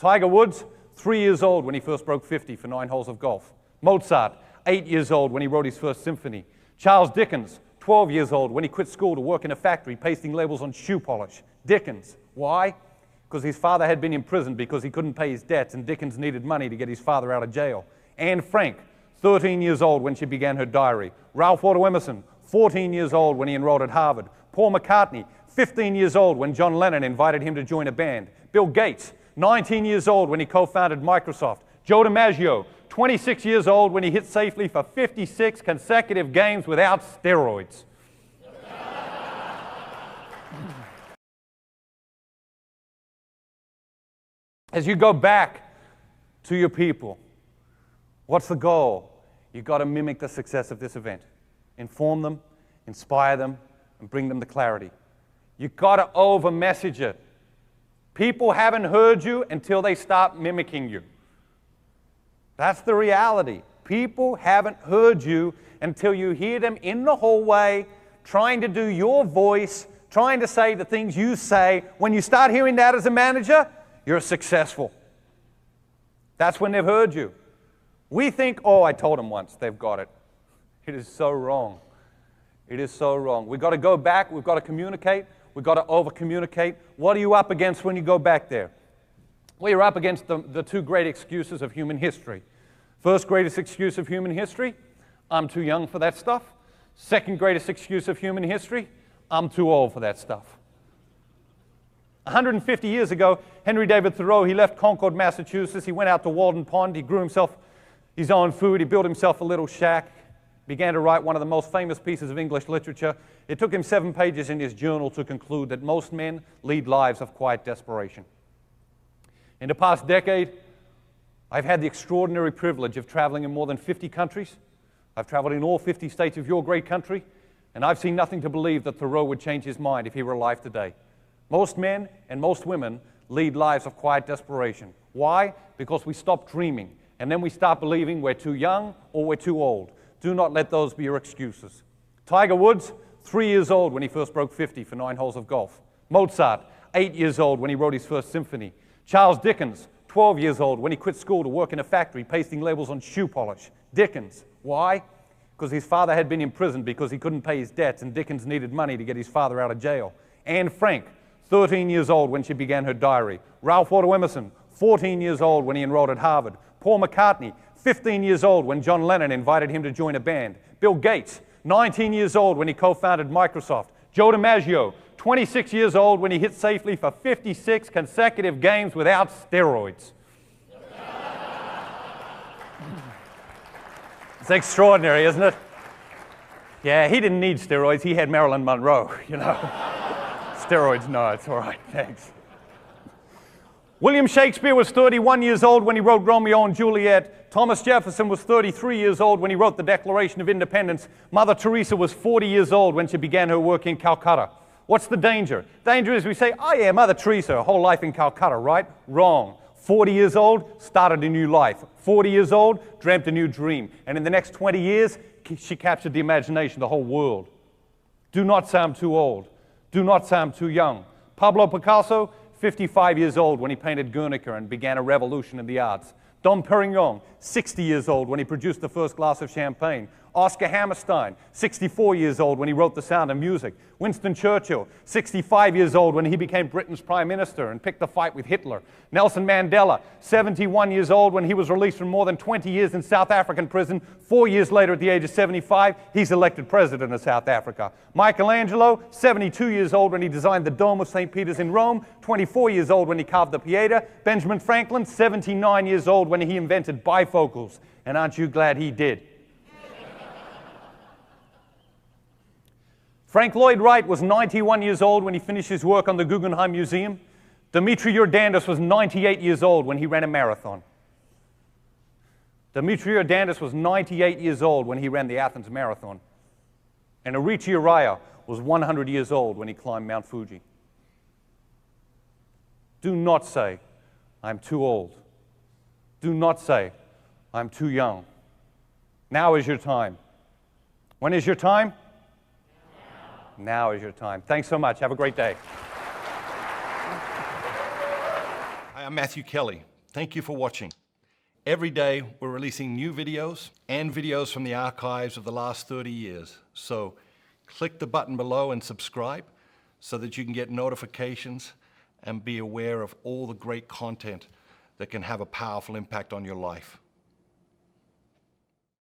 Tiger Woods, 3 years old when he first broke 50 for 9 holes of golf. Mozart, 8 years old when he wrote his first symphony. Charles Dickens, 12 years old when he quit school to work in a factory pasting labels on shoe polish. Dickens. Why? Because his father had been imprisoned because he couldn't pay his debts, and Dickens needed money to get his father out of jail. Anne Frank, 13 years old when she began her diary. Ralph Waldo Emerson, 14 years old when he enrolled at Harvard. Paul McCartney, 15 years old when John Lennon invited him to join a band. Bill Gates, 19 years old when he co-founded Microsoft. Joe DiMaggio, 26 years old when he hit safely for 56 consecutive games without steroids. As you go back to your people, what's the goal? You've got to mimic the success of this event. Inform them, inspire them, and bring them to clarity. You've got to over-message it. People haven't heard you until they start mimicking you. That's the reality. People haven't heard you until you hear them in the hallway trying to do your voice, trying to say the things you say. When you start hearing that as a manager, you're successful. That's when they've heard you. We think, oh, I told them once, they've got it. It is so wrong. It is so wrong. We've got to go back, we've got to communicate, we've got to over-communicate. What are you up against when you go back there? Well, you're up against the two great excuses of human history. First greatest excuse of human history, I'm too young for that stuff. Second greatest excuse of human history, I'm too old for that stuff. 150 years ago, Henry David Thoreau, he left Concord, Massachusetts. He went out to Walden Pond. He grew himself his own food. He built himself a little shack, began to write one of the most famous pieces of English literature. It took him 7 pages in his journal to conclude that most men lead lives of quiet desperation. In the past decade, I've had the extraordinary privilege of traveling in more than 50 countries. I've traveled in all 50 states of your great country, and I've seen nothing to believe that Thoreau would change his mind if he were alive today. Most men and most women lead lives of quiet desperation. Why? Because we stop dreaming, and then we start believing we're too young or we're too old. Do not let those be your excuses. Tiger Woods, 3 years old when he first broke 50 for 9 holes of golf. Mozart, 8 years old when he wrote his first symphony. Charles Dickens, 12 years old when he quit school to work in a factory pasting labels on shoe polish. Dickens. Why? Because his father had been imprisoned because he couldn't pay his debts, and Dickens needed money to get his father out of jail. Anne Frank, 13 years old when she began her diary. Ralph Waldo Emerson, 14 years old when he enrolled at Harvard. Paul McCartney, 15 years old when John Lennon invited him to join a band. Bill Gates, 19 years old when he co-founded Microsoft. Joe DiMaggio, 26 years old when he hit safely for 56 consecutive games without steroids. It's extraordinary, isn't it? Yeah, he didn't need steroids. He had Marilyn Monroe, you know. Steroids, no, it's all right, thanks. William Shakespeare was 31 years old when he wrote Romeo and Juliet. Thomas Jefferson was 33 years old when he wrote the Declaration of Independence. Mother Teresa was 40 years old when she began her work in Calcutta. What's the danger? Danger is we say, oh yeah, Mother Teresa, her whole life in Calcutta, right? Wrong. 40 years old, started a new life. 40 years old, dreamt a new dream. And in the next 20 years, she captured the imagination of the whole world. Do not say I'm too old. Do not say I'm too young. Pablo Picasso, 55 years old when he painted Guernica and began a revolution in the arts. Dom Perignon, 60 years old when he produced the first glass of champagne. Oscar Hammerstein, 64 years old when he wrote The Sound of Music. Winston Churchill, 65 years old when he became Britain's Prime Minister and picked a fight with Hitler. Nelson Mandela, 71 years old when he was released from more than 20 years in South African prison. 4 years later, at the age of 75, he's elected president of South Africa. Michelangelo, 72 years old when he designed the Dome of St. Peter's in Rome. 24 years old when he carved the Pieta. Benjamin Franklin, 79 years old when he invented bifocals. And aren't you glad he did? Frank Lloyd Wright was 91 years old when he finished his work on the Guggenheim Museum. Dmitri Yordandis was 98 years old when he ran a marathon. Dmitri Yordandis was 98 years old when he ran the Athens Marathon. And Arichi Araya was 100 years old when he climbed Mount Fuji. Do not say, I'm too old. Do not say, I'm too young. Now is your time. When is your time? Now is your time. Thanks so much. Have a great day. Hi, I'm Matthew Kelly, Thank you for watching. Every day we're releasing new videos and videos from the archives of the last 30 years. So click the button below and subscribe so that you can get notifications and be aware of all the great content that can have a powerful impact on your life.